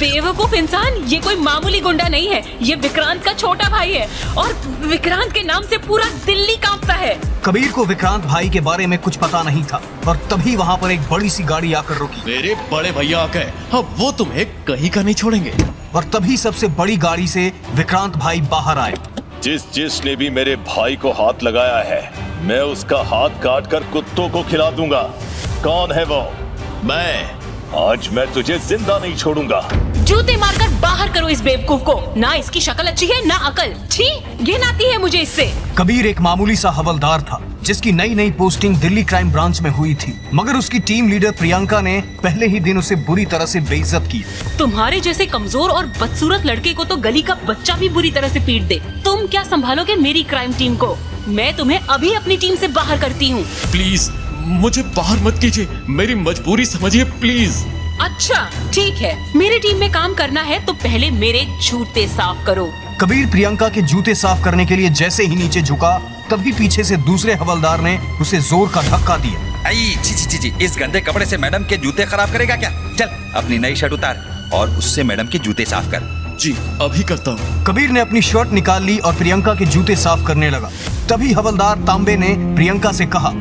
बेवकूफ इंसान, ये कोई मामूली गुंडा नहीं है, ये विक्रांत का छोटा भाई है और विक्रांत के नाम से पूरा दिल्ली कांपता है। कबीर को विक्रांत भाई के बारे में कुछ पता नहीं था और तभी वहाँ पर एक बड़ी सी गाड़ी आकर रुकी। मेरे बड़े भैया आ गए, अब वो तुम्हें कहीं का नहीं छोड़ेंगे। और तभी सबसे बड़ी गाड़ी से विक्रांत भाई बाहर आए। जिसने भी मेरे भाई को हाथ लगाया है, मैं उसका हाथ काट कर कुत्तों को खिला दूंगा। कौन है वो? मैं। आज मैं तुझे जिंदा नहीं छोड़ूंगा। जूते मारकर बाहर करो इस बेवकूफ को। ना इसकी शक्ल अच्छी है ना अकल। छी, घिन आती है मुझे इससे। कबीर एक मामूली सा हवलदार था जिसकी नई पोस्टिंग दिल्ली क्राइम ब्रांच में हुई थी, मगर उसकी टीम लीडर प्रियंका ने पहले ही दिन उसे बुरी तरह से बेइज्जत की। तुम्हारे जैसे कमजोर और बदसूरत लड़के को तो गली का बच्चा भी बुरी तरह से पीट दे। तुम क्या संभालोगे मेरी क्राइम टीम को? मैं तुम्हें अभी अपनी टीम से बाहर करती हूँ। प्लीज मुझे बाहर मत कीजिए, मेरी मजबूरी समझिए प्लीज। अच्छा ठीक है, मेरी टीम में काम करना है तो पहले मेरे जूते साफ करो। कबीर प्रियंका के जूते साफ करने के लिए जैसे ही नीचे झुका, तभी पीछे से दूसरे हवलदार ने उसे जोर का धक्का दिया। आई छी, इस गंदे कपड़े से मैडम के जूते खराब करेगा क्या? चल अपनी नई शर्ट उतार और उससे मैडम के जूते साफ कर। जी अभी करता हूँ। कबीर ने अपनी शर्ट निकाल ली और प्रियंका के जूते साफ करने लगा। तभी हवलदार तांबे ने प्रियंका से कहा,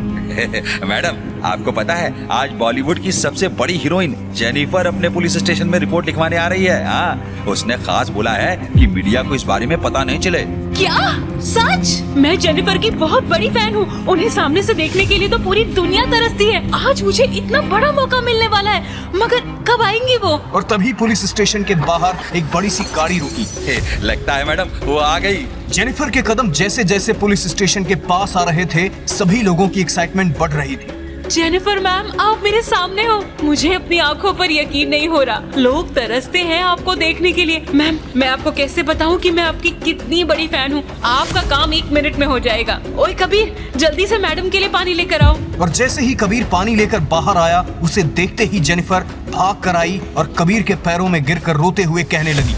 मैडम आपको पता है आज बॉलीवुड की सबसे बड़ी हीरोइन जेनिफर अपने पुलिस स्टेशन में रिपोर्ट लिखवाने आ रही है। हाँ, उसने खास बोला है कि मीडिया को इस बारे में पता नहीं चले। क्या सच? मैं जेनिफर की बहुत बड़ी फैन हूँ। उन्हें सामने से देखने के लिए तो पूरी दुनिया तरसती है। आज मुझे इतना बड़ा मौका मिलने वाला है, मगर कब आएंगी वो? और तभी पुलिस स्टेशन के बाहर एक बड़ी सी गाड़ी रुकी। लगता है मैडम वो आ गई। जेनिफर के कदम जैसे जैसे पुलिस स्टेशन के पास आ रहे थे, सभी लोगों की एक्साइटमेंट बढ़ रही थी। जेनिफर मैम, आप मेरे सामने हो। मुझे अपनी आंखों पर यकीन नहीं हो रहा। लोग तरसते हैं आपको देखने के लिए। मैम, मैं आपको कैसे बताऊं कि मैं आपकी कितनी बड़ी फैन हूं। आपका काम 1 मिनट में हो जाएगा। ओए कबीर, जल्दी से मैडम के लिए पानी लेकर आओ। और जैसे ही कबीर पानी लेकर बाहर आया, उसे देखते ही जेनिफर भाग कर आई और कबीर के पैरों में गिरकर रोते हुए कहने लगी,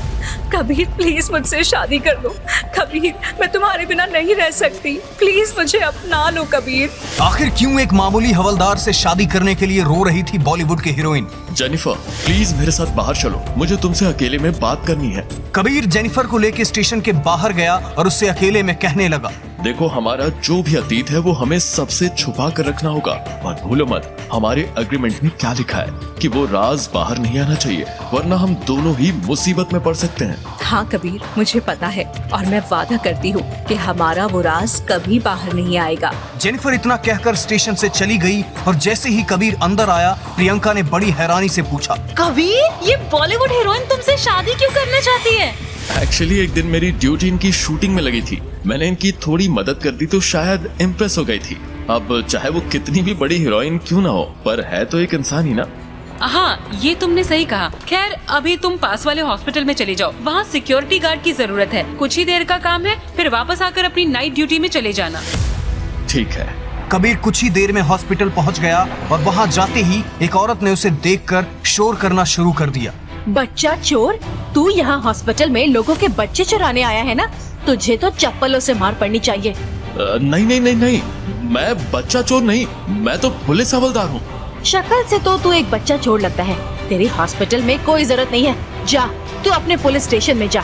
कबीर प्लीज मुझसे शादी कर लो। कबीर, मैं तुम्हारे बिना नहीं रह सकती। प्लीज मुझे अपना लो कबीर। आखिर क्यों एक मामूली हवलदार से शादी करने के लिए रो रही थी बॉलीवुड की हीरोइन? जेनिफर प्लीज मेरे साथ बाहर चलो, मुझे तुमसे अकेले में बात करनी है। कबीर जेनिफर को लेकर स्टेशन के बाहर गया और उससे अकेले में कहने लगा, देखो हमारा जो भी अतीत है वो हमें सबसे छुपा कर रखना होगा। और भूलो मत, हमारे एग्रीमेंट में क्या लिखा है कि वो राज बाहर नहीं आना चाहिए, वरना हम दोनों ही मुसीबत में पड़ सकते हैं। हाँ कबीर, मुझे पता है और मैं वादा करती हूँ कि हमारा वो राज कभी बाहर नहीं आएगा। जेनिफर इतना कहकर स्टेशन से चली गई और जैसे ही कबीर अंदर आया, प्रियंका ने बड़ी हैरानी से पूछा, कबीर, ये बॉलीवुड हीरोइन तुमसे शादी क्यों करना चाहती है? एक्चुअली एक दिन मेरी ड्यूटी इनकी शूटिंग में लगी थी, मैंने इनकी थोड़ी मदद कर दी तो शायद इम्प्रेस हो गई थी। अब चाहे वो कितनी भी बड़ी हीरोइन क्यों ना हो, पर है तो एक इंसान ही ना। हाँ, ये तुमने सही कहा। खैर अभी तुम पास वाले हॉस्पिटल में चले जाओ, वहाँ सिक्योरिटी गार्ड की जरूरत है। कुछ ही देर का काम है, फिर वापस आकर अपनी नाइट ड्यूटी में चले जाना। ठीक है। कबीर कुछ ही देर में हॉस्पिटल पहुंच गया और वहां जाते ही एक औरत ने उसे देखकर शोर करना शुरू कर दिया। बच्चा चोर, तू यहाँ हॉस्पिटल में लोगों के बच्चे चुराने आया है ना? तुझे तो चप्पलों से मार पड़नी चाहिए। नहीं, मैं बच्चा चोर नहीं, मैं तो पुलिस हवलदार हूँ। शक्ल से तो तू एक बच्चा चोर लगता है। तेरी हॉस्पिटल में कोई जरूरत नहीं है। जा, तू अपने पुलिस स्टेशन में जा।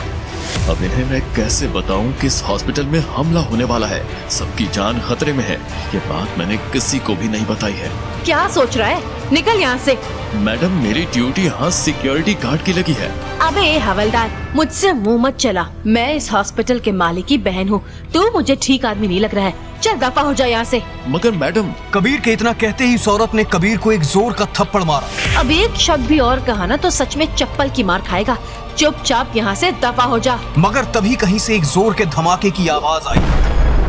अब इन्हें मैं कैसे बताऊं कि इस हॉस्पिटल में हमला होने वाला है, सबकी जान खतरे में है। ये बात मैंने किसी को भी नहीं बताई है। क्या सोच रहा है? निकल यहाँ से। मैडम मेरी ड्यूटी यहाँ सिक्योरिटी गार्ड की लगी है। अबे हवलदार, मुझसे मुंह मत चला। मैं इस हॉस्पिटल के मालिक की बहन हूँ। तू मुझे ठीक आदमी नहीं लग रहा है। चल दफा हो जा यहाँ से। मगर मैडम। कबीर के इतना कहते ही उस औरत ने कबीर को एक जोर का थप्पड़ मारा। अब एक शब्द भी और कहा ना तो सच में चप्पल की मार खाएगा। चुपचाप यहाँ से दफा हो जा। मगर तभी कहीं से एक जोर के धमाके की आवाज आई।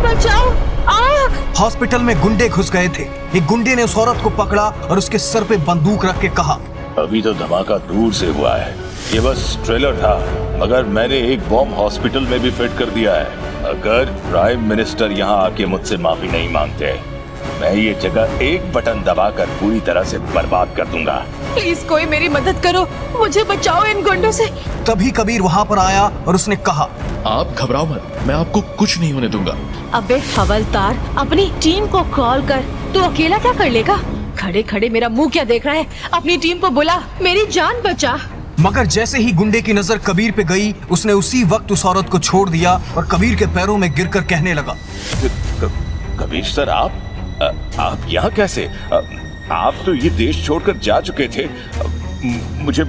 बचाओ, आग! हॉस्पिटल में गुंडे घुस गए थे। एक गुंडे ने उस औरत को पकड़ा और उसके सर पे बंदूक रख के कहा, अभी तो धमाका दूर से हुआ है, ये बस ट्रेलर था, मगर मैंने एक बॉम्ब हॉस्पिटल में भी फिट कर दिया है। अगर प्राइम मिनिस्टर यहाँ आके मुझसे माफी नहीं मांगते, मैं ये जगह एक बटन दबाकर पूरी तरह से बर्बाद कर दूंगा। प्लीज कोई मेरी मदद करो, मुझे बचाओ इन गुंडों से। तभी कबीर वहाँ पर आया और उसने कहा, आप घबराओ मत, मैं आपको कुछ नहीं होने दूंगा। अबे हवलदार, अपनी टीम को कॉल कर। तू अकेला क्या कर लेगा? खड़े खड़े मेरा मुंह क्या देख रहा है? अपनी टीम को बुला, मेरी जान बचा। मगर जैसे ही गुंडे की नजर कबीर पे गई, उसने उसी वक्त उस औरत को छोड़ दिया और कबीर के पैरों में गिरकर कहने लगा, कबीर सर, आप यहाँ कैसे? आप तो ये देश छोड़कर जा चुके थे। मुझे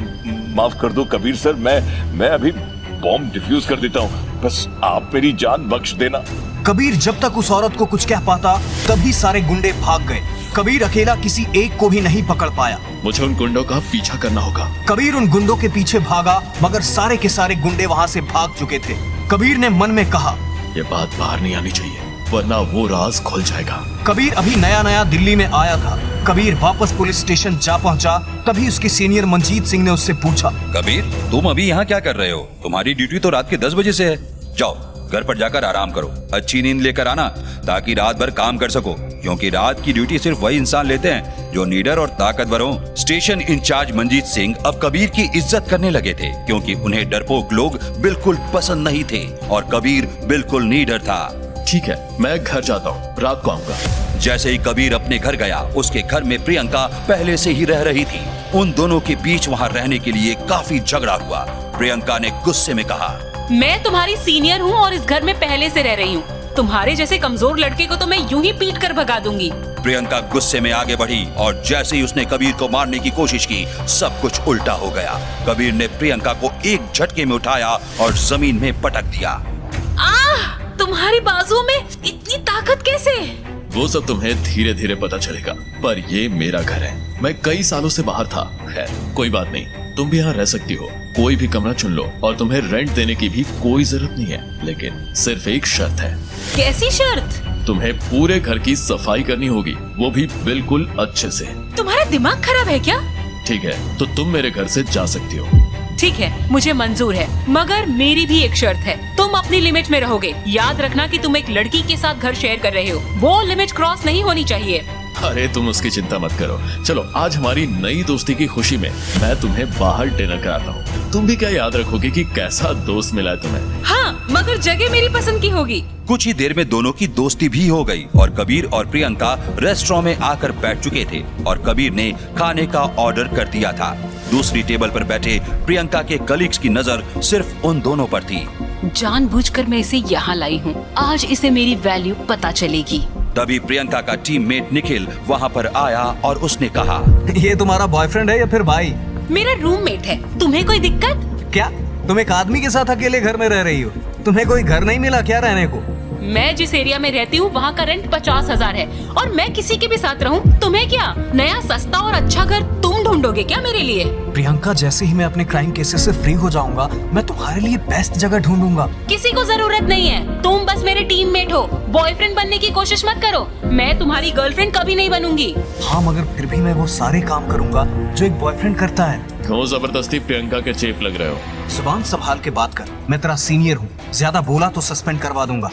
माफ कर दो कबीर सर, मैं अभी बॉम्ब डिफ्यूज कर देता हूँ, बस आप मेरी जान बख्श देना। कबीर जब तक उस औरत को कुछ कह पाता तभी सारे गुंडे भाग गए। कबीर अकेला किसी एक को भी नहीं पकड़ पाया। मुझे उन गुंडों का पीछा करना होगा। कबीर उन गुंडों के पीछे भागा, मगर सारे के सारे गुंडे वहाँ से भाग चुके थे। कबीर ने मन में कहा, ये बात बाहर नहीं आनी चाहिए, वरना वो राज खुल जाएगा। कबीर अभी नया नया दिल्ली में आया था। कबीर वापस पुलिस स्टेशन जा पहुंचा। तभी उसके सीनियर मंजीत सिंह ने उससे पूछा, कबीर, तुम अभी यहाँ क्या कर रहे हो? तुम्हारी ड्यूटी तो रात के 10 बजे से है। जाओ घर पर जाकर आराम करो, अच्छी नींद लेकर आना ताकि रात भर काम कर सको, क्योंकि रात की ड्यूटी सिर्फ वही इंसान लेते हैं जो नीडर और ताकतवर हो। स्टेशन इंचार्ज मंजीत सिंह अब कबीर की इज्जत करने लगे थे, क्योंकि उन्हें डरपोक लोग बिल्कुल पसंद नहीं थे और कबीर बिल्कुल नीडर था। ठीक है, मैं घर जाता हूँ, रात को आऊंगा। जैसे ही कबीर अपने घर गया, उसके घर में प्रियंका पहले से ही रह रही थी। उन दोनों के बीच वहाँ रहने के लिए काफी झगड़ा हुआ। प्रियंका ने गुस्से में कहा, मैं तुम्हारी सीनियर हूँ और इस घर में पहले से रह रही हूँ। तुम्हारे जैसे कमजोर लड़के को तो मैं यूं ही पीट कर भगा दूंगी। प्रियंका गुस्से में आगे बढ़ी और जैसे ही उसने कबीर को मारने की कोशिश की, सब कुछ उल्टा हो गया। कबीर ने प्रियंका को एक झटके में उठाया और जमीन में पटक दिया। आह! तुम्हारी बाजुओं में इतनी ताकत कैसे? वो सब तुम्हें धीरे धीरे पता चलेगा, पर ये मेरा घर है। मैं कई सालों से बाहर था। खैर कोई बात नहीं, तुम भी यहाँ रह सकती हो। कोई भी कमरा चुन लो और तुम्हें रेंट देने की भी कोई जरूरत नहीं है, लेकिन सिर्फ एक शर्त है। कैसी शर्त? तुम्हें पूरे घर की सफाई करनी होगी, वो भी बिल्कुल अच्छे से। तुम्हारा दिमाग खराब है क्या? ठीक है, तो तुम मेरे घर से जा सकती हो। ठीक है, मुझे मंजूर है, मगर मेरी भी एक शर्त है। तुम अपनी लिमिट में रहोगे। याद रखना कि तुम एक लड़की के साथ घर शेयर कर रहे हो, वो लिमिट क्रॉस नहीं होनी चाहिए। अरे तुम उसकी चिंता मत करो। चलो आज हमारी नई दोस्ती की खुशी में मैं तुम्हें बाहर डिनर कराता हूँ। तुम भी क्या याद रखोगे कि कैसा दोस्त मिला है तुम्हें। हाँ, मगर जगह मेरी पसंद की होगी। कुछ ही देर में दोनों की दोस्ती भी हो गई और कबीर और प्रियंका रेस्टोरेंट में आकर बैठ चुके थे और कबीर ने खाने का ऑर्डर कर दिया था। दूसरी टेबल पर बैठे प्रियंका के कलीग्स की नजर सिर्फ उन दोनों पर थी। जानबूझकर मैं इसे यहाँ लाई हूँ, आज इसे मेरी वैल्यू पता चलेगी। तभी प्रियंका का टीममेट निखिल वहाँ पर आया और उसने कहा, ये तुम्हारा बॉयफ्रेंड है या फिर भाई? मेरा रूममेट है। तुम्हें कोई दिक्कत? क्या तुम एक आदमी के साथ अकेले घर में रह रही हो? तुम्हें कोई घर नहीं मिला क्या रहने को? मैं जिस एरिया में रहती हूँ वहाँ का रेंट 50,000 है और मैं किसी के भी साथ रहूँ, तुम्हें क्या? नया सस्ता और अच्छा घर तुम ढूंढोगे क्या मेरे लिए? प्रियंका, जैसे ही मैं अपने क्राइम केसेस से फ्री हो जाऊंगा, मैं तुम्हारे लिए बेस्ट जगह ढूंढूंगा। किसी को जरूरत नहीं है, तुम बस मेरे टीममेट हो। बॉयफ्रेंड बनने की कोशिश मत करो, मैं तुम्हारी गर्लफ्रेंड कभी नहीं बनूंगी। हाँ, मगर फिर भी मैं वो सारे काम करूंगा जो एक बॉयफ्रेंड करता है। क्यों जबरदस्ती प्रियंका के चेप लग रहे हो? जुबान संभाल के बात कर, मैं तेरा सीनियर हूँ। ज्यादा बोला तो सस्पेंड करवा दूंगा।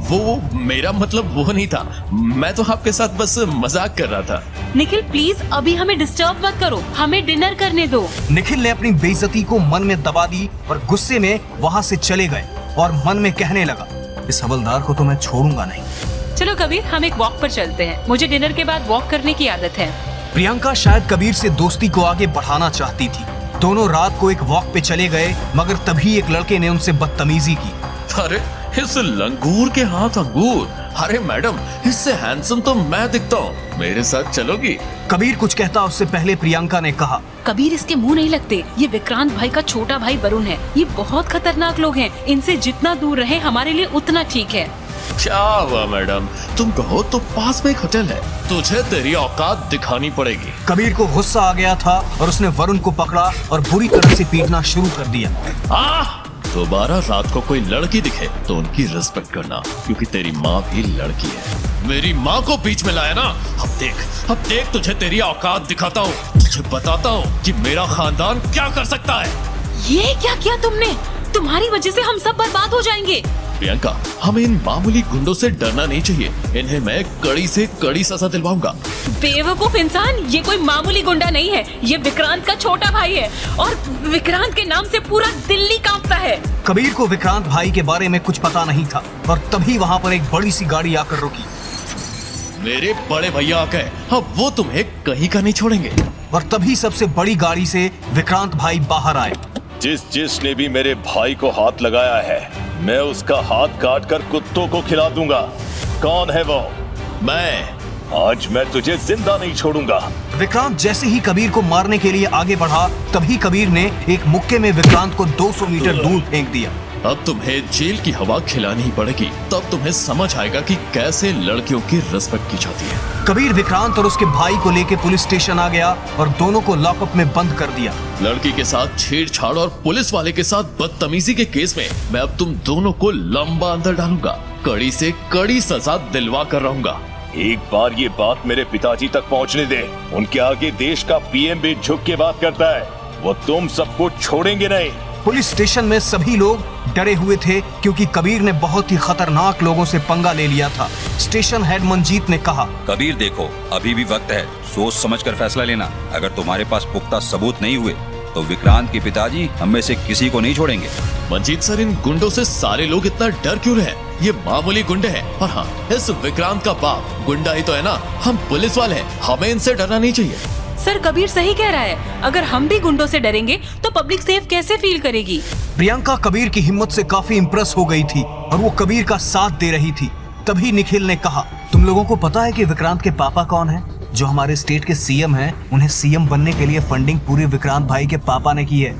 वो मेरा मतलब वो नहीं था, मैं तो आपके साथ बस मजाक कर रहा था। निखिल प्लीज अभी हमें डिस्टर्ब मत करो, हमें डिनर करने दो। निखिल ने अपनी बेइज्जती को मन में दबा दी और गुस्से में वहाँ से चले गए और मन में कहने लगा, इस हवलदार को तो मैं छोड़ूंगा नहीं। चलो कबीर, हम एक वॉक पर चलते हैं। मुझे डिनर के बाद वॉक करने की आदत है। प्रियंका शायद कबीर से दोस्ती को आगे बढ़ाना चाहती थी। दोनों रात को एक वॉक पे चले गए, मगर तभी एक लड़के ने उनसे बदतमीजी की। अरे इस लंगूर के हाथ अंगूर। अरे मैडम, इससे हैंडसम तो मैं दिखता हूँ, मेरे साथ चलोगी? कबीर कुछ कहता उससे पहले प्रियंका ने कहा, कबीर इसके मुंह नहीं लगते। ये विक्रांत भाई का छोटा भाई वरुण है। ये बहुत खतरनाक लोग हैं, इनसे जितना दूर रहे हमारे लिए उतना ठीक है। क्या हुआ मैडम, तुम कहो तो पास में एक होटल है, तुझे तेरी औकात दिखानी पड़ेगी। कबीर को गुस्सा आ गया था और उसने वरुण को पकड़ा और बुरी तरह से पीटना शुरू कर दिया। दोबारा रात को कोई लड़की दिखे तो उनकी रिस्पेक्ट करना, क्योंकि तेरी माँ भी लड़की है। मेरी माँ को बीच में लाया ना, अब देख तुझे तेरी औकात दिखाता हूँ। तुझे बताता हूँ कि मेरा खानदान क्या कर सकता है। ये क्या किया तुमने? तुम्हारी वजह से हम सब बर्बाद हो जाएंगे। प्रियंका, हमें इन मामूली गुंडों से डरना नहीं चाहिए, इन्हें मैं कड़ी से कड़ी सजा दिलवाऊंगा। बेवकूफ इंसान, ये कोई मामूली गुंडा नहीं है, ये विक्रांत का छोटा भाई है और विक्रांत के नाम से पूरा दिल्ली कांपता है। कबीर को विक्रांत भाई के बारे में कुछ पता नहीं था और तभी वहाँ पर एक बड़ी सी गाड़ी आकर रुकी। मेरे बड़े भैया आ गए, अब वो तुम्हें कहीं का नहीं छोड़ेंगे। और तभी सबसे बड़ी गाड़ी से विक्रांत भाई बाहर आए। जिसने भी मेरे भाई को हाथ लगाया है, मैं उसका हाथ काट कर कुत्तों को खिला दूंगा। कौन है वो? मैं। आज मैं तुझे जिंदा नहीं छोड़ूंगा। विक्रांत जैसे ही कबीर को मारने के लिए आगे बढ़ा, तभी कबीर ने एक मुक्के में विक्रांत को 200 मीटर दूर फेंक दिया। अब तुम्हें जेल की हवा खिलानी ही पड़ेगी, तब तुम्हें समझ आएगा कि कैसे लड़कियों की रिस्पेक्ट की जाती है। कबीर विक्रांत और उसके भाई को लेके पुलिस स्टेशन आ गया और दोनों को लॉकअप में बंद कर दिया। लड़की के साथ छेड़छाड़ और पुलिस वाले के साथ बदतमीजी के केस में मैं अब तुम दोनों को लंबा अंदर डालूंगा, कड़ी से कड़ी सजा दिलवा कर रहूंगा। एक बार ये बात मेरे पिताजी तक पहुंचने दे। उनके आगे देश का पीएम भी झुक के बात करता है। वो तुम सबको छोड़ेंगे नहीं। पुलिस स्टेशन में सभी लोग डरे हुए थे क्योंकि कबीर ने बहुत ही खतरनाक लोगों से पंगा ले लिया था। स्टेशन हेड मंजीत ने कहा, कबीर देखो, अभी भी वक्त है, सोच समझ कर फैसला लेना। अगर तुम्हारे पास पुख्ता सबूत नहीं हुए तो विक्रांत के पिताजी हम में से किसी को नहीं छोड़ेंगे। मंजीत सर, इन गुंडों से सारे लोग इतना डर क्यों रहे? ये मामूली गुंडे हैं। और हाँ, इस विक्रांत का बाप गुंडा ही तो है ना। हम पुलिस वाले हैं, हमें इनसे डरना नहीं चाहिए। सर कबीर सही कह रहा है, अगर हम भी गुंडों से डरेंगे तो पब्लिक सेफ कैसे फील करेगी। प्रियंका कबीर की हिम्मत से काफी इम्प्रेस हो गई थी और वो कबीर का साथ दे रही थी। तभी निखिल ने कहा, तुम लोगों को पता है कि विक्रांत के पापा कौन है? जो हमारे स्टेट के सीएम हैं। उन्हें सीएम बनने के लिए फंडिंग पूरी विक्रांत भाई के पापा ने की है।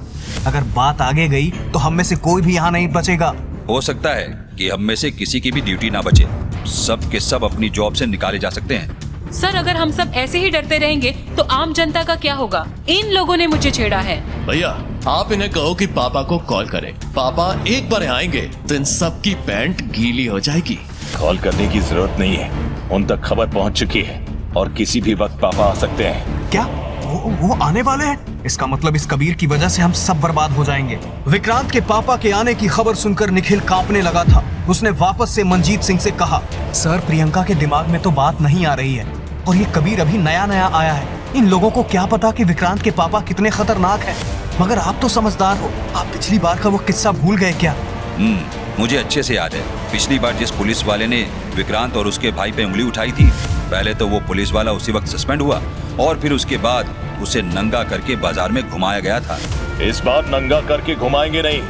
अगर बात आगे गई तो हम में से कोई भी यहाँ नहीं बचेगा। हो सकता है कि हम में से किसी की भी ड्यूटी ना बचे, सब के सब अपनी जॉब से निकाले जा सकते हैं। सर अगर हम सब ऐसे ही डरते रहेंगे तो आम जनता का क्या होगा? इन लोगों ने मुझे छेड़ा है। भैया, आप इन्हें कहो कि पापा को कॉल करें। पापा एक बार आएंगे तो इन सब की पैंट गीली हो जाएगी। कॉल करने की जरूरत नहीं है, उन तक खबर पहुंच चुकी है और किसी भी वक्त पापा आ सकते हैं। क्या वो आने वाले हैं? इसका मतलब इस कबीर की वजह से हम सब बर्बाद हो जाएंगे। विक्रांत के पापा के आने की खबर सुनकर निखिल कांपने लगा था। उसने वापस से मंजीत सिंह से कहा, सर प्रियंका के दिमाग में तो बात नहीं आ रही है और ये कबीर अभी नया नया आया है। इन लोगों को क्या पता कि विक्रांत के पापा कितने खतरनाक हैं। मगर आप तो समझदार हो, आप पिछली बार का वो किस्सा भूल गए क्या? मुझे अच्छे से याद है, पिछली बार जिस पुलिस वाले ने विक्रांत और उसके भाई पे उंगली उठाई थी, पहले तो वो पुलिस वाला उसी वक्त सस्पेंड हुआ और फिर उसके बाद उसे नंगा करके बाजार में घुमाया गया था। इस बार नंगा करके घुमाएंगे नहीं,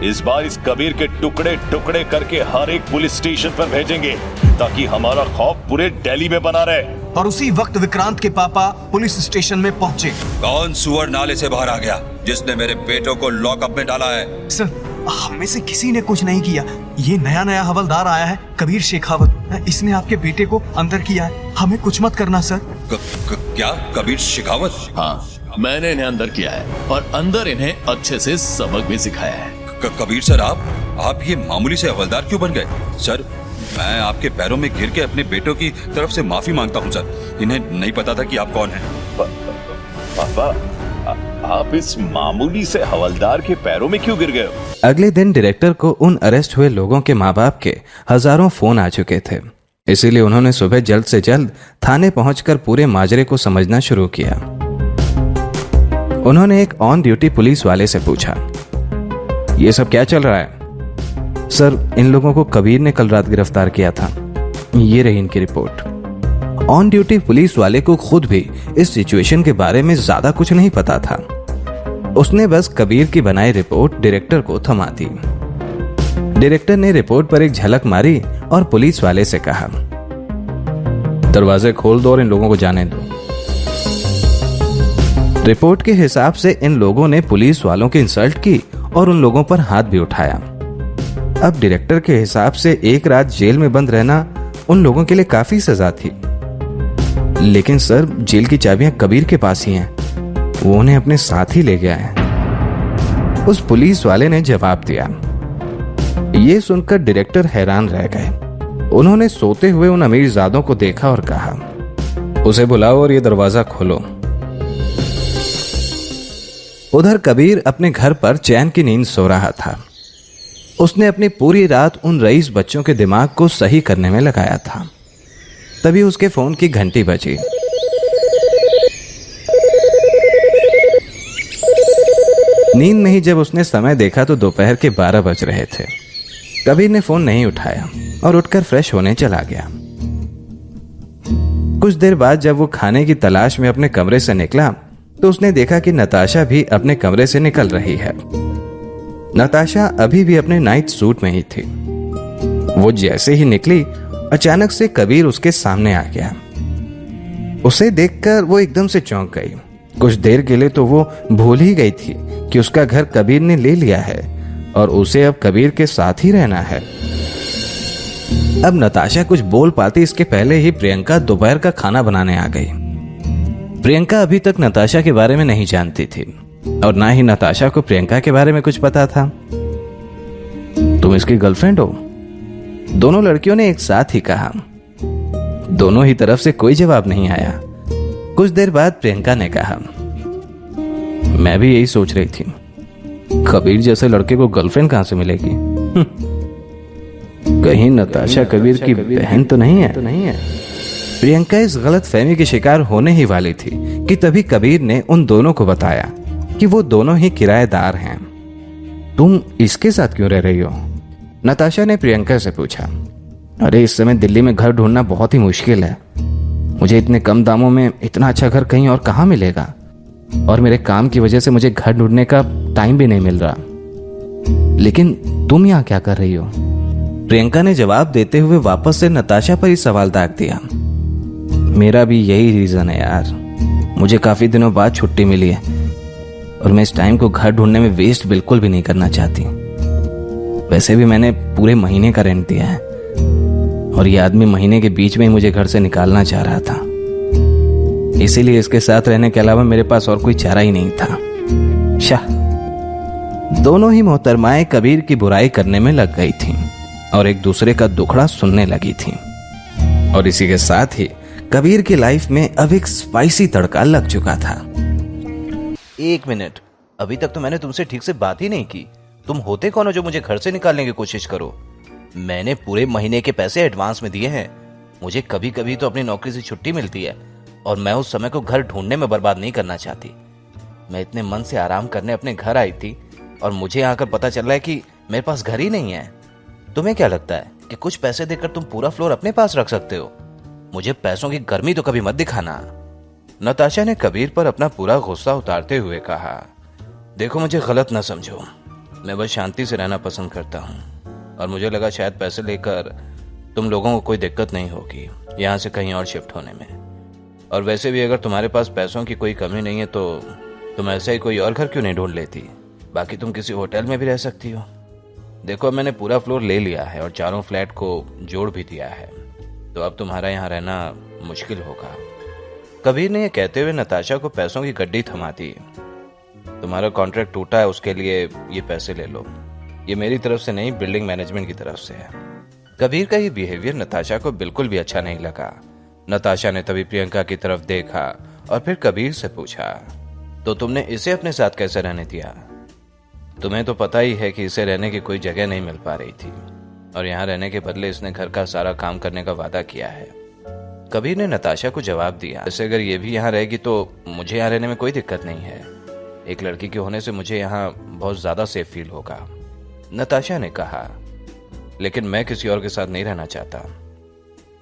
इस बार इस कबीर के टुकड़े टुकड़े करके हर एक पुलिस स्टेशन पर भेजेंगे ताकि हमारा खौफ पूरे दिल्ली में बना रहे। और उसी वक्त विक्रांत के पापा पुलिस स्टेशन में पहुंचे। कौन सुअर नाले से बाहर आ गया जिसने मेरे बेटों को लॉकअप में डाला है? सर हम में से किसी ने कुछ नहीं किया। ये नया नया हवलदार आया है, कबीर शेखावत। इसने आपके बेटे को अंदर किया है। हमें कुछ मत करना सर। क्या कबीर शेखावत? हाँ, मैंने इन्हें अंदर किया है और अंदर इन्हें अच्छे से सबक भी सिखाया है। कबीर सर, आप ये मामूली से हवलदार क्यों बन गए? सर मैं आपके पैरों में गिर के अपने बेटों की तरफ से माफी मांगता हूँ सर। इन्हें नहीं पता था कि आप कौन हैं। पापा, आप इस मामूली से हवलदार के पैरों में क्यों गिर गए? अगले दिन डायरेक्टर को उन अरेस्ट हुए लोगों के माँ बाप के हजारों फोन आ चुके थे, इसीलिए उन्होंने सुबह जल्द से जल्द थाने पहुंचकर पूरे माजरे को समझना शुरू किया। उन्होंने एक ऑन ड्यूटी पुलिस वाले से पूछा, ये सब क्या चल रहा है? सर इन लोगों को कबीर ने कल रात गिरफ्तार किया था, ये रही इनकी रिपोर्ट। ऑन ड्यूटी पुलिस वाले को खुद भी इस सिचुएशन के बारे में ज्यादा कुछ नहीं पता था। उसने बस कबीर की बनाई रिपोर्ट डायरेक्टर को थमा दी। डायरेक्टर ने रिपोर्ट पर एक झलक मारी और पुलिस वाले से कहा, दरवाजे खोल दो और इन लोगों को जाने दो। रिपोर्ट के हिसाब से इन लोगों ने पुलिस वालों की इंसल्ट की और उन लोगों पर हाथ भी उठाया। अब डायरेक्टर के हिसाब से एक रात जेल में बंद रहना उन लोगों के लिए काफी सजा थी। लेकिन सर जेल की चाबियां कबीर के पास ही हैं, वो उन्हें अपने साथ ही ले गया है। उस पुलिस वाले ने जवाब दिया। ये सुनकर डायरेक्टर हैरान रह गए। उन्होंने सोते हुए उन अमीरजादों को देखा और कहा, उसे बुलाओ और ये दरवाजा खोलो। उधर कबीर अपने घर पर चैन की नींद सो रहा था। उसने अपनी पूरी रात उन रईस बच्चों के दिमाग को सही करने में लगाया था। तभी उसके फोन की घंटी बजी। नींद में ही जब उसने समय देखा तो दोपहर के 12 बज रहे थे। कबीर ने फोन नहीं उठाया और उठकर फ्रेश होने चला गया। कुछ देर बाद जब वो खाने की तलाश में अपने कमरे से निकला तो उसने देखा कि नताशा भी अपने कमरे से निकल रही है। नताशा अभी भी अपने नाइट सूट में ही थी। वो जैसे ही निकली, अचानक से कबीर उसके सामने आ गया। उसे देखकर वो एकदम से चौंक गई। कुछ देर के लिए तो वो भूल ही गई थी कि उसका घर कबीर ने ले लिया है और उसे अब कबीर के साथ ही रहना है। अब नताशा कुछ बोल पाती इसके पहले ही प्रियंका दोपहर का खाना बनाने आ गई। प्रियंका अभी तक नताशा के बारे में नहीं जानती थी और ना ही नताशा को प्रियंका के बारे में कुछ पता था। तुम इसकी गर्लफ्रेंड हो? दोनों लड़कियों ने एक साथ ही कहा। दोनों ही तरफ से कोई जवाब नहीं आया। कुछ देर बाद प्रियंका ने कहा, मैं भी यही सोच रही थी, कबीर जैसे लड़के को गर्लफ्रेंड कहां से मिलेगी? कहीं नताशा कबीर की बहन तो नहीं है? प्रियंका इस गलत फहमी की शिकार होने ही वाली थी कि तभी कबीर ने उन दोनों को बताया कि वो दोनों ही किराएदार हैं। तुम इसके साथ क्यों रह रही हो? नताशा ने प्रियंका से पूछा। अरे इस समय दिल्ली में घर ढूंढना बहुत ही मुश्किल है। मुझे इतने कम दामों में इतना अच्छा घर कहीं और कहाँ मिलेगा? और मेरे काम की वजह से मुझे घर ढूंढने का टाइम भी नहीं मिल रहा। लेकिन तुम यहाँ क्या कर रही हो? प्रियंका ने जवाब देते हुए वापस से नताशा पर ही सवाल दाग दिया। मेरा भी यही रीजन है यार। मुझे काफी दिनों बाद छुट्टी मिली है और मैं इस टाइम को घर ढूंढने में वेस्ट बिल्कुल भी नहीं करना चाहती। वैसे भी मैंने पूरे महीने का रेंट दिया है और ये आदमी महीने के बीच में ही मुझे घर से निकालना चाह रहा था। इसीलिए इसके साथ रहने के अलावा मेरे पास और कोई चारा ही नहीं था। शाह। दोनों ही मोहतरमाएं कबीर की बुराई करने में लग गई थीं और एक दूसरे का दुखड़ा सुनने लगी थीं। और इसी के साथ ही कबीर की लाइफ में अब एक स्पाइसी तड़का लग चुका था। एक मिनट, अभी तक तो मैंने तुमसे ठीक से बात ही नहीं की। तुम होते कौन हो जो मुझे घर से निकालने की कोशिश करो? मैंने पूरे महीने के पैसे एडवांस में दिए हैं। मुझे कभी कभी तो अपनी नौकरी से छुट्टी मिलती है और मैं उस समय को घर ढूंढने में बर्बाद नहीं करना चाहती। मैं इतने मन से आराम करने अपने घर आई थी और मुझे यहाँ आकर पता चल रहा है कि मेरे पास घर ही नहीं है। तुम्हें क्या लगता है कि कुछ पैसे देकर तुम पूरा फ्लोर अपने पास रख सकते हो? मुझे पैसों की गर्मी तो कभी मत दिखाना। नताशा ने कबीर पर अपना पूरा गुस्सा उतारते हुए कहा, देखो मुझे गलत ना समझो, मैं बस शांति से रहना पसंद करता हूँ और मुझे लगा शायद पैसे लेकर तुम लोगों को कोई दिक्कत नहीं होगी यहाँ से कहीं और शिफ्ट होने में। और वैसे भी अगर तुम्हारे पास पैसों की कोई कमी नहीं है तो तुम ऐसा ही कोई और घर क्यों नहीं ढूंढ लेती? बाकी तुम किसी होटल में भी रह सकती हो। देखो मैंने पूरा फ्लोर ले लिया है और चारों फ्लैट को जोड़ भी दिया है, तो अब तुम्हारा यहाँ रहना मुश्किल होगा। कबीर ने यह कहते हुए नताशा को पैसों की गड्डी थमा दी। तुम्हारा कॉन्ट्रैक्ट टूटा है, उसके लिए ये पैसे ले लो। ये मेरी तरफ से नहीं, बिल्डिंग मैनेजमेंट की तरफ से है। कबीर का ये बिहेवियर नताशा को बिल्कुल भी अच्छा नहीं लगा। नताशा ने तभी प्रियंका की तरफ देखा और फिर कबीर से पूछा, तो तुमने इसे अपने साथ कैसे रहने दिया? तुम्हें तो पता ही है कि इसे रहने की कोई जगह नहीं मिल पा रही थी और यहाँ रहने के बदले इसने घर का सारा काम करने का वादा किया है। कबीर ने नताशा को जवाब दिया, वैसे अगर ये भी यहाँ रहेगी तो मुझे यहाँ रहने में कोई दिक्कत नहीं है। एक लड़की के होने से मुझे यहाँ बहुत ज्यादा सेफ फील होगा। नताशा ने कहा, लेकिन मैं किसी और के साथ नहीं रहना चाहता।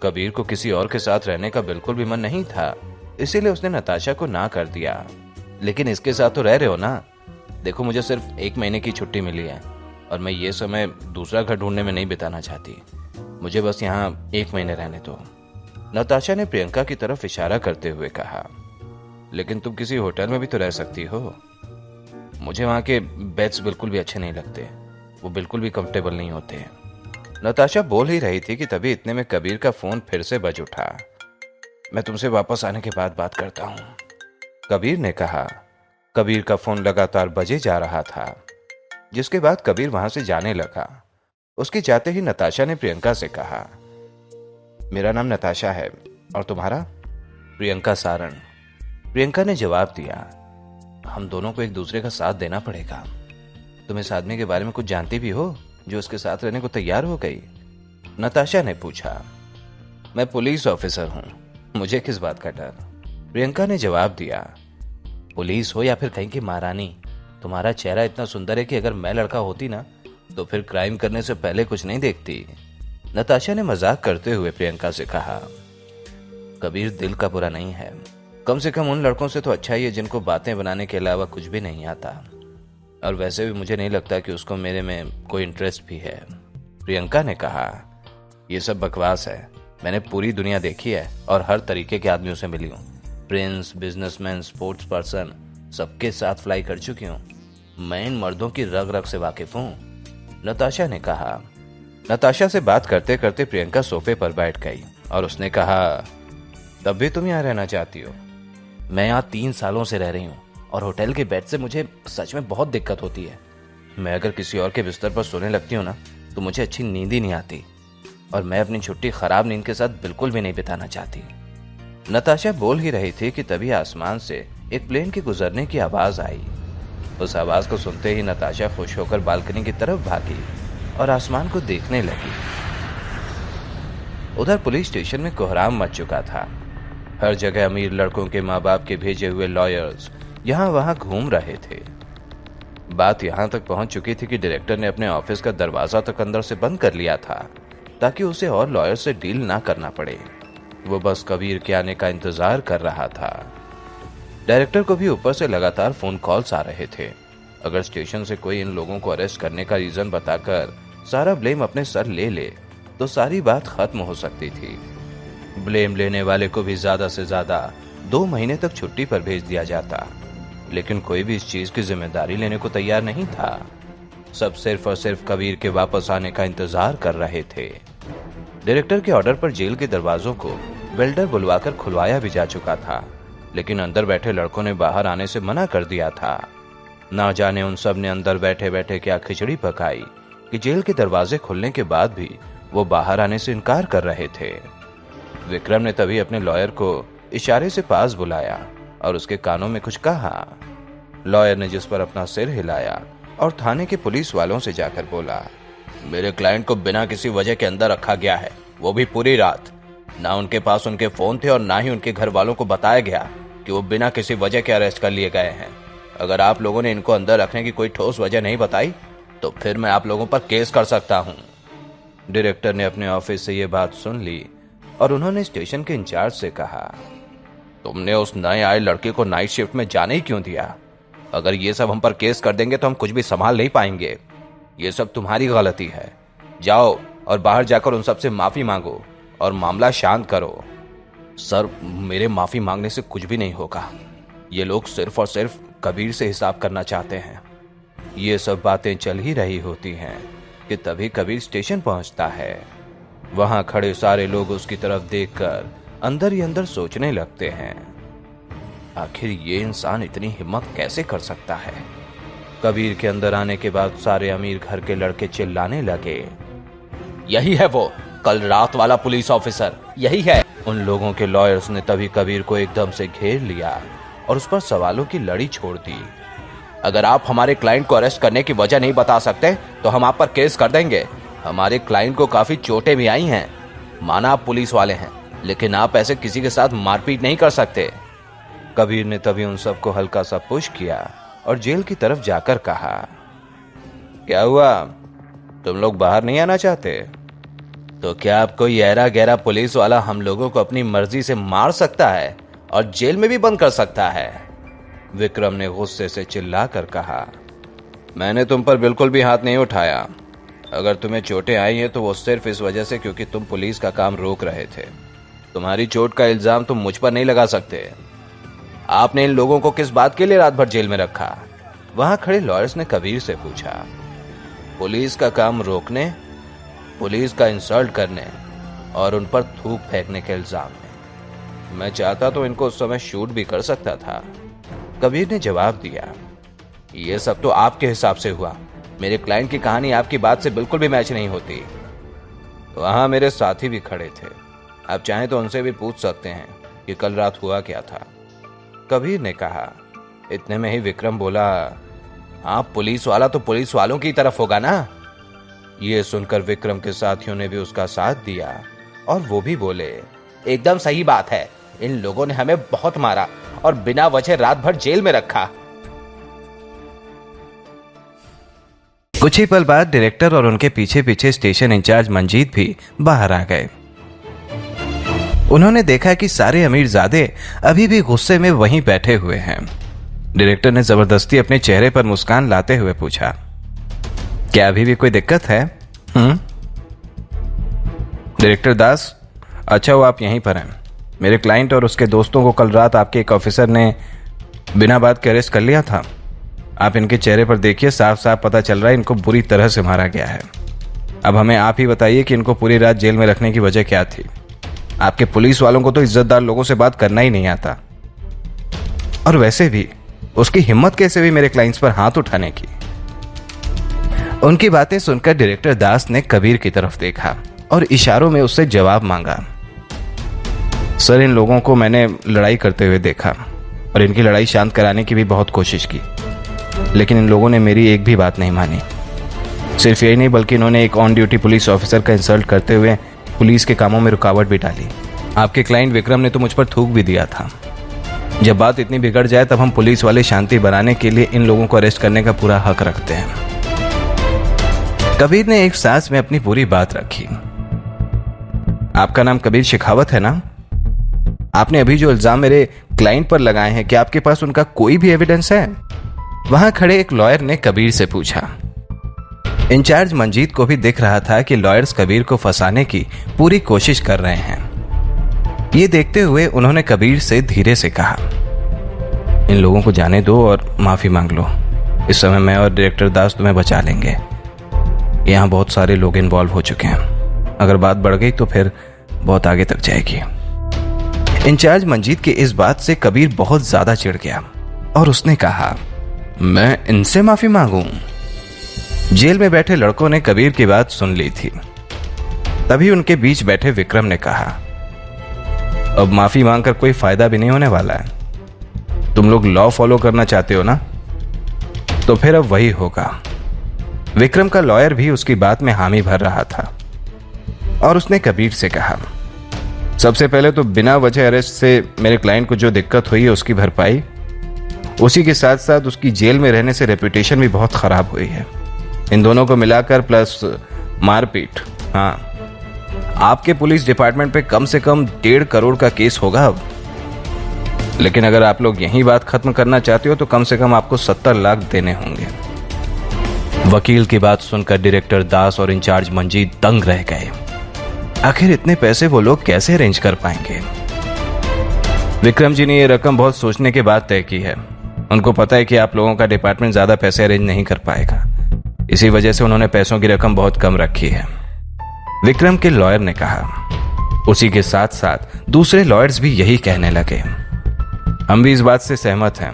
कबीर को किसी और के साथ रहने का बिल्कुल भी मन नहीं था, इसीलिए उसने नताशा को ना कर दिया। लेकिन इसके साथ तो रह रहे हो ना? देखो मुझे सिर्फ 1 महीने की छुट्टी मिली है और मैं ये समय दूसरा घर ढूंढने में नहीं बिताना चाहती। मुझे बस यहाँ 1 महीने रहने दो। नताशा ने प्रियंका की तरफ इशारा करते हुए कहा, लेकिन तुम किसी होटल में भी तो रह सकती हो। मुझे वहां के बेड्स बिल्कुल भी अच्छे नहीं लगते, वो बिल्कुल भी कंफर्टेबल नहीं होते। नताशा बोल ही रही थी कि तभी इतने में कबीर का फोन फिर से बज उठा। मैं तुमसे वापस आने के बाद बात करता हूँ, कबीर ने कहा। कबीर का फोन लगातार बजे जा रहा था, जिसके बाद कबीर वहां से जाने लगा। उसके जाते ही नताशा ने प्रियंका से कहा, मेरा नाम नताशा है और तुम्हारा? प्रियंका सारण। प्रियंका ने जवाब दिया, हम दोनों को एक दूसरे का साथ देना पड़ेगा। तुम इस आदमी के बारे में कुछ जानती भी हो जो उसके साथ रहने को तैयार हो गई? नताशा ने पूछा। मैं पुलिस ऑफिसर हूं, मुझे किस बात का डर? प्रियंका ने जवाब दिया, पुलिस हो या फिर कहीं की महारानी, तुम्हारा चेहरा इतना सुंदर है कि अगर मैं लड़का होती ना तो फिर क्राइम करने से पहले कुछ नहीं देखती। नताशा ने मजाक करते हुए प्रियंका से कहा, कबीर दिल का बुरा नहीं है, कम से कम उन लड़कों से तो अच्छा ही है जिनको बातें बनाने के अलावा कुछ भी नहीं आता। और वैसे भी मुझे नहीं लगता कि उसको मेरे में कोई इंटरेस्ट भी है। प्रियंका ने कहा, ये सब बकवास है। मैंने पूरी दुनिया देखी है और हर तरीके के आदमियों से मिली हूँ। प्रिंस, बिजनेसमैन, स्पोर्ट्स पर्सन, सबके साथ फ्लाई कर चुकी हूँ। मैं इन मर्दों की रग रग से वाकिफ हूँ, नताशा ने कहा। नताशा से बात करते करते प्रियंका सोफे पर बैठ गई और उसने कहा, तब भी तुम यहाँ रहना चाहती हो? मैं यहाँ 3 सालों से रह रही हूँ और होटल के बेड से मुझे सच में बहुत दिक्कत होती है। मैं अगर किसी और के बिस्तर पर सोने लगती हूँ ना, तो मुझे अच्छी नींद ही नहीं आती और मैं अपनी छुट्टी खराब नींद के साथ बिल्कुल भी नहीं बिताना चाहती। नताशा बोल ही रही थी कि तभी आसमान से एक प्लेन के गुजरने की आवाज आई। उस आवाज को सुनते ही नताशा खुश होकर बालकनी की तरफ भागी और आसमान को देखने लगी। उधर पुलिस स्टेशन में कोहराम मच चुका था। हर जगह अमीर लड़कों के माँ बाप के भेजे हुए लॉयर्स यहाँ वहां घूम रहे थे। बात यहाँ तक पहुंच चुकी थी कि डायरेक्टर ने अपने ऑफिस का दरवाजा तक अंदर से बंद कर लिया था ताकि उसे और लॉयर से डील ना करना पड़े। वो बस कबीर के आने का इंतजार कर रहा था। डायरेक्टर को भी ऊपर से लगातार फोन कॉल्स आ रहे थे। अगर स्टेशन से कोई इन लोगों को अरेस्ट करने का रीजन बताकर सारा ब्लेम अपने सर ले ले तो सारी बात खत्म हो सकती थी। ब्लेम लेने वाले को भी ज्यादा से ज्यादा 2 महीने तक छुट्टी पर भेज दिया जाता, लेकिन कोई भी इस चीज की जिम्मेदारी लेने को तैयार नहीं था। सब सिर्फ और सिर्फ कबीर के वापस आने का इंतजार कर रहे थे। डायरेक्टर के ऑर्डर पर जेल के दरवाजों को वेल्डर बुलवाकर खुलवाया भी जा चुका था, लेकिन अंदर बैठे लड़कों ने बाहर आने से मना कर दिया था। ना जाने उन सब ने अंदर बैठे बैठे क्या खिचड़ी पकाई कि जेल के दरवाजे खुलने के बाद भी वो बाहर आने से इनकार कर रहे थे। विक्रम ने तभी अपने लॉयर को इशारे से पास बुलाया और उसके कानों में कुछ कहा। लॉयर ने जिस पर अपना सिर हिलाया और थाने के पुलिस वालों से जाकर बोला, मेरे क्लाइंट को बिना किसी वजह के अंदर रखा गया है, वो भी पूरी रात। ना उनके पास उनके फोन थे और ना ही उनके घर वालों को बताया गया कि वो बिना किसी वजह के अरेस्ट कर लिए गए हैं। अगर आप लोगों ने इनको अंदर रखने की कोई ठोस वजह नहीं बताई तो फिर मैं आप लोगों पर केस कर सकता हूँ। डायरेक्टर ने अपने ऑफिस से ये बात सुन ली और उन्होंने स्टेशन के इंचार्ज से कहा, तुमने उस नए आए लड़के को नाइट शिफ्ट में जाने ही क्यों दिया? अगर ये सब हम पर केस कर देंगे तो हम कुछ भी संभाल नहीं पाएंगे। ये सब तुम्हारी गलती है। जाओ और बाहर जाकर उन सबसे माफी मांगो और मामला शांत करो। सर, मेरे माफी मांगने से कुछ भी नहीं होगा। ये लोग सिर्फ और सिर्फ कबीर से हिसाब करना चाहते हैं। ये सब बातें चल ही रही होती हैं कि तभी कबीर स्टेशन पहुंचता है। वहां खड़े सारे लोग उसकी तरफ देखकर अंदर ही अंदर सोचने लगते हैं, आखिर ये इंसान इतनी हिम्मत कैसे कर सकता है। कबीर के अंदर आने के बाद सारे अमीर घर के लड़के चिल्लाने लगे, यही है वो कल रात वाला पुलिस ऑफिसर, यही है। उन लोगों के लॉयर्स ने तभी कबीर को एकदम से घेर लिया और उस पर सवालों की लड़ी छोड़ दी। अगर आप हमारे क्लाइंट को अरेस्ट करने की वजह नहीं बता सकते तो हम आप पर केस कर देंगे। हमारे क्लाइंट को काफी चोटें भी आई हैं। माना आप पुलिस वाले हैं, लेकिन आप ऐसे किसी के साथ मारपीट नहीं कर सकते। कबीर ने तभी उन सबको हल्का सा पुश किया और जेल की तरफ जाकर कहा, क्या हुआ, तुम लोग बाहर नहीं आना चाहते? तो क्या आप कोई गहरा गहरा पुलिस वाला हम लोगों को अपनी मर्जी से मार सकता है और जेल में भी बंद कर सकता है? विक्रम ने गुस्से से चिल्लाकर कहा, मैंने तुम पर बिल्कुल भी हाथ नहीं उठाया। अगर तुम्हें चोटें आई हैं तो वो सिर्फ इस वजह से क्योंकि तुम पुलिस का काम रोक रहे थे। तुम्हारी चोट का इल्जाम तुम मुझ पर नहीं लगा सकते। आपने इन लोगों को किस बात के लिए रात भर जेल में रखा? वहां खड़े लॉयर्स ने कबीर से पूछा। पुलिस का काम रोकने, पुलिस का इंसल्ट करने और उन पर थूक फेंकने के इल्जाम में। मैं चाहता तो इनको उस समय शूट भी कर सकता था। कबीर ने जवाब दिया, ये सब तो आपके हिसाब से हुआ। मेरे क्लाइंट की कहानी आपकी बात से बिल्कुल भी मैच नहीं होती। वहां मेरे साथी भी खड़े थे, आप चाहें तो उनसे भी पूछ सकते हैं कि कल रात हुआ क्या था। कबीर ने कहा। इतने में ही विक्रम बोला, आप पुलिस वाला तो पुलिस वालों की तरफ होगा ना? ये सुनकर विक्रम के साथियों ने भी उसका साथ दिया और वो भी बोले, एकदम सही बात है। इन लोगों ने हमें बहुत मारा और बिना वजह रात भर जेल में रखा। कुछ ही पल बाद डायरेक्टर और उनके पीछे पीछे स्टेशन इंचार्ज मंजीत भी बाहर आ गए। उन्होंने देखा कि सारे अमीरजादे अभी भी गुस्से में वहीं बैठे हुए हैं। डायरेक्टर ने जबरदस्ती अपने चेहरे पर मुस्कान लाते हुए पूछा, क्या अभी भी कोई दिक्कत है? डायरेक्टर दास, अच्छा वो आप यहीं पर हैं। मेरे क्लाइंट और उसके दोस्तों को कल रात आपके एक ऑफिसर ने बिना बात के अरेस्ट कर लिया था। आप इनके चेहरे पर देखिए, साफ साफ पता चल रहा है इनको बुरी तरह से मारा गया है। अब हमें आप ही बताइए कि इनको पूरी रात जेल में रखने की वजह क्या थी? आपके पुलिस वालों को तो इज्जतदार लोगों से बात करना ही नहीं आता, और वैसे भी उसकी हिम्मत कैसे हुई मेरे क्लाइंट्स पर हाथ उठाने की? उनकी बातें सुनकर डायरेक्टर दास ने कबीर की तरफ देखा और इशारों में उससे जवाब मांगा। सर, इन लोगों को मैंने लड़ाई करते हुए देखा और इनकी लड़ाई शांत कराने की भी बहुत कोशिश की, लेकिन इन लोगों ने मेरी एक भी बात नहीं मानी। सिर्फ यही नहीं, बल्कि इन्होंने एक ऑन ड्यूटी पुलिस ऑफिसर का इंसल्ट करते हुए पुलिस के कामों में रुकावट भी डाली। आपके क्लाइंट विक्रम ने तो मुझ पर थूक भी दिया था। जब बात इतनी बिगड़ जाए तब हम पुलिस वाले शांति बनाने के लिए इन लोगों को अरेस्ट करने का पूरा हक रखते हैं। कबीर ने एक सांस में अपनी पूरी बात रखी। आपका नाम कबीर शेखावत है ना? आपने अभी जो इल्जाम मेरे क्लाइंट पर लगाए हैं, क्या आपके पास उनका कोई भी एविडेंस है? वहां खड़े एक लॉयर ने कबीर से पूछा। इंचार्ज मंजीत को भी दिख रहा था कि लॉयर्स कबीर को फंसाने की पूरी कोशिश कर रहे हैं। ये देखते हुए उन्होंने कबीर से धीरे से कहा, इन लोगों को जाने दो और माफी मांग लो। इस समय मैं और डायरेक्टर दास तुम्हें बचा लेंगे। यहां बहुत सारे लोग इन्वॉल्व हो चुके हैं। अगर बात बढ़ गई तो फिर बहुत आगे तक जाएगी। इंचार्ज मंजीत की इस बात से कबीर बहुत ज्यादा चिढ़ गया और उसने कहा, मैं इनसे माफी मांगूं? जेल में बैठे लड़कों ने कबीर की बात सुन ली थी। तभी उनके बीच बैठे विक्रम ने कहा, अब माफी मांगकर कोई फायदा भी नहीं होने वाला है। तुम लोग लॉ फॉलो करना चाहते हो ना, तो फिर अब वही होगा। विक्रम का लॉयर भी उसकी बात में हामी भर रहा था और उसने कबीर से कहा, सबसे पहले तो बिना वजह अरेस्ट से मेरे क्लाइंट को जो दिक्कत हुई है उसकी भरपाई, उसी के साथ साथ उसकी जेल में रहने से रेपुटेशन भी बहुत खराब हुई है। इन दोनों को मिलाकर प्लस मारपीट, हाँ, आपके पुलिस डिपार्टमेंट पे कम से कम 1.5 करोड़ का केस होगा अब। लेकिन अगर आप लोग यही बात खत्म करना चाहते हो तो कम से कम आपको 70 लाख देने होंगे। वकील की बात सुनकर डायरेक्टर दास और इंचार्ज मंजीत दंग रह गए। आखिर इतने पैसे वो लोग कैसे अरेंज कर पाएंगे? विक्रम जी ने यह रकम बहुत सोचने के बाद तय की है। उनको पता है कि आप लोगों का डिपार्टमेंट ज्यादा पैसे अरेंज नहीं कर पाएगा, इसी वजह से उन्होंने पैसों की रकम बहुत कम रखी है, विक्रम के लॉयर ने कहा। उसी के साथ साथ दूसरे लॉयर्स भी यही कहने लगे। हम भी इस बात से सहमत हैं।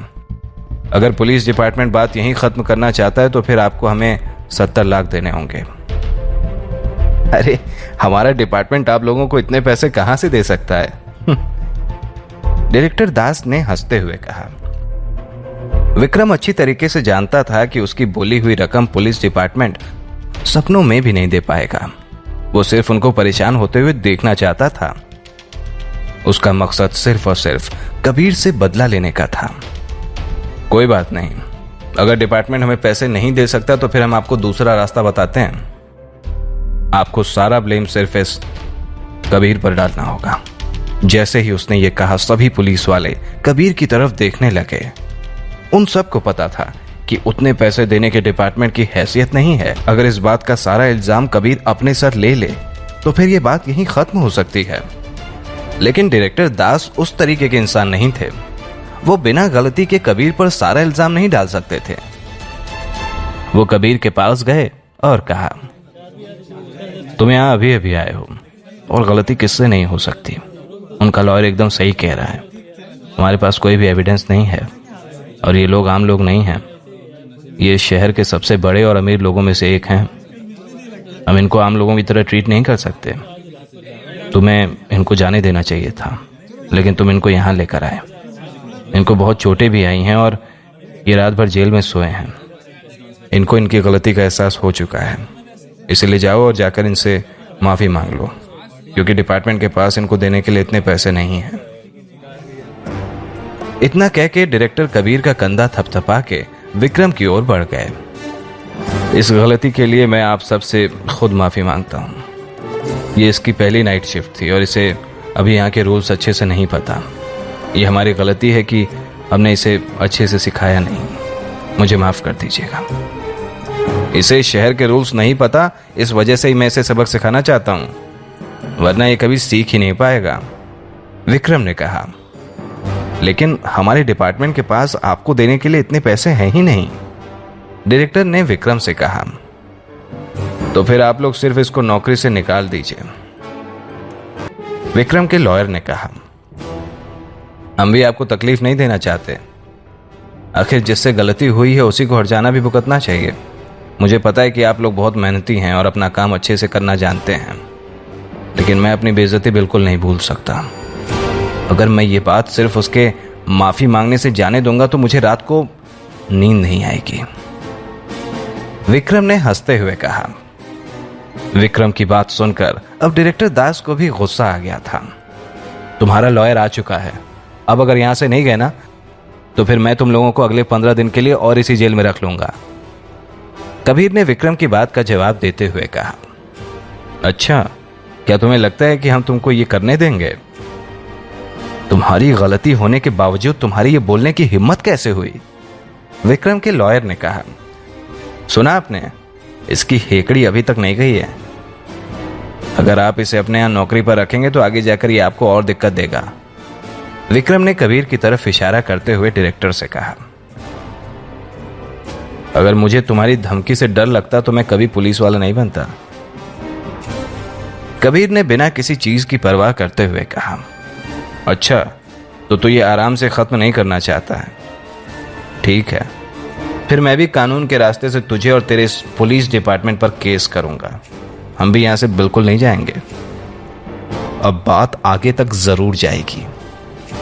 अगर पुलिस डिपार्टमेंट बात यहीं खत्म करना चाहता है तो फिर आपको हमें 70 लाख देने होंगे। अरे, हमारा डिपार्टमेंट आप लोगों को इतने पैसे कहां से दे सकता है? डायरेक्टर दास ने हंसते हुए कहा। विक्रम अच्छी तरीके से जानता था कि उसकी बोली हुई रकम पुलिस डिपार्टमेंट सपनों में भी नहीं दे पाएगा। वो सिर्फ उनको परेशान होते हुए देखना चाहता था। उसका मकसद सिर्फ और सिर्फ कबीर से बदला लेने का था। कोई बात नहीं, अगर डिपार्टमेंट हमें पैसे नहीं दे सकता तो फिर हम आपको दूसरा रास्ता बताते हैं। आपको सारा ब्लेम सिर्फ इस कबीर पर डालना होगा। जैसे ही उसने ये कहा, सभी पुलिस वाले कबीर की तरफ देखने लगे। उन सबको पता था कि उतने पैसे देने के डिपार्टमेंट की हैसियत नहीं है। अगर इस बात का सारा इल्जाम कबीर अपने सर ले ले तो फिर यह बात यहीं खत्म हो सकती है। लेकिन डायरेक्टर दास उस तरीके के इंसान नहीं थे। वो बिना गलती के कबीर पर सारा इल्जाम नहीं डाल सकते थे। वो कबीर के पास गए और कहा, तुम यहां अभी अभी आए हो और गलती किससे नहीं हो सकती। उनका लॉयर एकदम सही कह रहा है। हमारे पास कोई भी एविडेंस नहीं है और ये लोग आम लोग नहीं हैं। ये शहर के सबसे बड़े और अमीर लोगों में से एक हैं। हम इनको आम लोगों की तरह ट्रीट नहीं कर सकते। तुम्हें इनको जाने देना चाहिए था, लेकिन तुम इनको यहाँ लेकर आए। इनको बहुत चोटें भी आई हैं और ये रात भर जेल में सोए हैं। इनको इनकी गलती का एहसास हो चुका है, इसलिए जाओ और जाकर इनसे माफी मांग लो, क्योंकि डिपार्टमेंट के पास इनको देने के लिए इतने पैसे नहीं हैं। इतना कह के डायरेक्टर कबीर का कंधा थपथपा के विक्रम की ओर बढ़ गए। इस गलती के लिए मैं आप सबसे खुद माफी मांगता हूँ। ये इसकी पहली नाइट शिफ्ट थी और इसे अभी यहाँ के रूल्स अच्छे से नहीं पता। ये हमारी गलती है कि हमने इसे अच्छे से सिखाया नहीं, मुझे माफ कर दीजिएगा। इसे शहर के रूल्स नहीं पता, इस वजह से ही मैं इसे सबक सिखाना चाहता हूं, वरना ये कभी सीख ही नहीं पाएगा, विक्रम ने कहा। लेकिन हमारे डिपार्टमेंट के पास आपको देने के लिए इतने पैसे हैं ही नहीं, डायरेक्टर ने विक्रम से कहा। तो फिर आप लोग सिर्फ इसको नौकरी से निकाल दीजिए, विक्रम के लॉयर ने कहा। हम भी आपको तकलीफ नहीं देना चाहते, आखिर जिससे गलती हुई है उसी को हर्जाना भी भुगतना चाहिए। मुझे पता है कि आप लोग बहुत मेहनती हैं और अपना काम अच्छे से करना जानते हैं, लेकिन मैं अपनी बेइज्जती बिल्कुल नहीं भूल सकता। अगर मैं ये बात सिर्फ उसके माफी मांगने से जाने दूंगा तो मुझे रात को नींद नहीं आएगी, विक्रम ने हंसते हुए कहा। विक्रम की बात सुनकर अब डायरेक्टर दास को भी गुस्सा आ गया था। तुम्हारा लॉयर आ चुका है, अब अगर यहां से नहीं गए ना तो फिर मैं तुम लोगों को अगले 15 दिन के लिए और इसी जेल में रख लूंगा, कबीर ने विक्रम की बात का जवाब देते हुए कहा। अच्छा, क्या तुम्हें लगता है कि हम तुमको ये करने देंगे? तुम्हारी गलती होने के बावजूद तुम्हारी ये बोलने की हिम्मत कैसे हुई? विक्रम के लॉयर ने कहा। सुना आपने, इसकी हेकड़ी अभी तक नहीं गई है। अगर आप इसे अपने यहां नौकरी पर रखेंगे तो आगे जाकर ये आपको और दिक्कत देगा, विक्रम ने कबीर की तरफ इशारा करते हुए डायरेक्टर से कहा। अगर मुझे तुम्हारी धमकी से डर लगता तो मैं कभी पुलिस वाला नहीं बनता, कबीर ने बिना किसी चीज की परवाह करते हुए कहा। अच्छा, तो ये आराम से खत्म नहीं करना चाहता है? ठीक है, फिर मैं भी कानून के रास्ते से तुझे और तेरे पुलिस डिपार्टमेंट पर केस करूंगा। हम भी यहां से बिल्कुल नहीं जाएंगे। अब बात आगे तक जरूर जाएगी,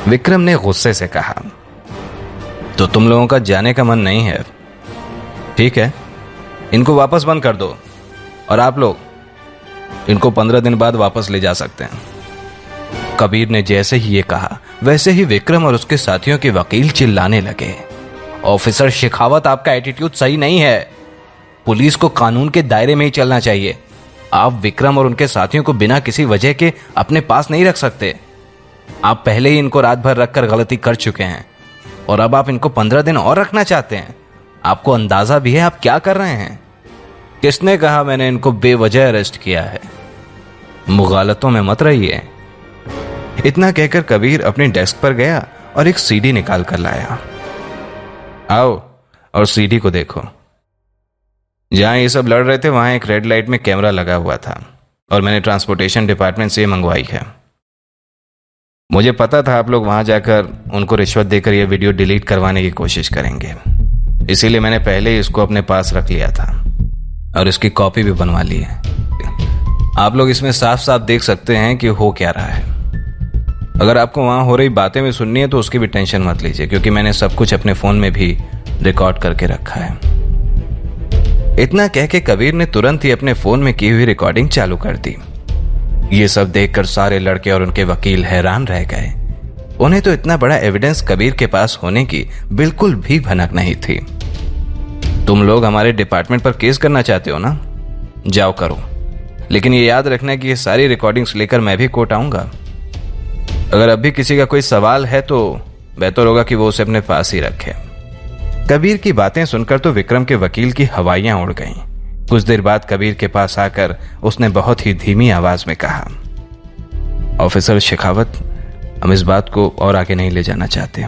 विक्रम ने गुस्से से कहा। तो तुम लोगों का जाने का मन नहीं है? ठीक है, इनको वापस बंद कर दो और आप लोग इनको 15 दिन बाद वापस ले जा सकते हैं। कबीर ने जैसे ही ये कहा वैसे ही विक्रम और उसके साथियों के वकील चिल्लाने लगे। ऑफिसर शेखावत, आपका एटीट्यूड सही नहीं है। पुलिस को कानून के दायरे में ही चलना चाहिए। आप विक्रम और उनके साथियों को बिना किसी वजह के अपने पास नहीं रख सकते। आप पहले ही इनको रात भर रखकर गलती कर चुके हैं और अब आप इनको 15 दिन और रखना चाहते हैं। आपको अंदाजा भी है आप क्या कर रहे हैं? किसने कहा मैंने इनको बेवजह अरेस्ट किया है? मुगालतों में मत रहिए। इतना कहकर कबीर अपने डेस्क पर गया और एक सीडी निकाल कर लाया। आओ और सीडी को देखो। जहां ये सब लड़ रहे थे वहां एक रेड लाइट में कैमरा लगा हुआ था और मैंने ट्रांसपोर्टेशन डिपार्टमेंट से मंगवाई है। मुझे पता था आप लोग वहां जाकर उनको रिश्वत देकर यह वीडियो डिलीट करवाने की कोशिश करेंगे, इसीलिए मैंने पहले ही इसको अपने पास रख लिया था और इसकी कॉपी भी बनवा ली है। आप लोग इसमें साफ साफ देख सकते हैं कि हो क्या रहा है। अगर आपको वहां हो रही बातें भी सुननी है तो उसकी भी टेंशन मत लीजिए, क्योंकि मैंने सब कुछ अपने फोन में भी रिकॉर्ड करके रखा है। इतना कह के कबीर ने तुरंत ही अपने फोन में की हुई रिकॉर्डिंग चालू कर दी। ये सब देखकर सारे लड़के और उनके वकील हैरान रह गए। उन्हें तो इतना बड़ा एविडेंस कबीर के पास होने की बिल्कुल भी भनक नहीं थी। तुम लोग हमारे डिपार्टमेंट पर केस करना चाहते हो ना? जाओ करो, लेकिन ये याद रखना कि ये सारी रिकॉर्डिंग्स लेकर मैं भी कोर्ट आऊंगा। अगर अब भी किसी का कोई सवाल है तो बेहतर होगा कि वो उसे अपने पास ही रखे। कबीर की बातें सुनकर तो विक्रम के वकील की हवाइयां उड़ गईं। कुछ देर बाद कबीर के पास आकर उसने बहुत ही धीमी आवाज में कहा, ऑफिसर शेखावत, हम इस बात को और आगे नहीं ले जाना चाहते।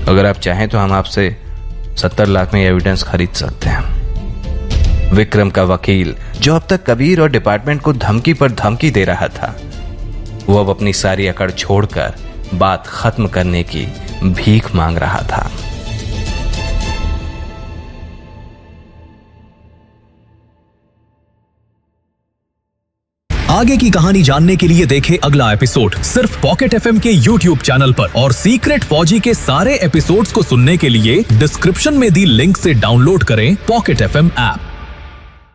अगर आप चाहें तो हम आपसे 70 लाख में एविडेंस खरीद सकते हैं। विक्रम का वकील, जो अब तक कबीर और डिपार्टमेंट को धमकी पर धमकी दे रहा था, वो अब अपनी सारी अकड़ छोड़कर बात खत्म करने की भीख मांग रहा था। आगे की कहानी जानने के लिए देखें अगला एपिसोड सिर्फ पॉकेट एफएम के YouTube चैनल पर, और सीक्रेट फौजी के सारे एपिसोड्स को सुनने के लिए डिस्क्रिप्शन में दी लिंक से डाउनलोड करें पॉकेट एफएम ऐप।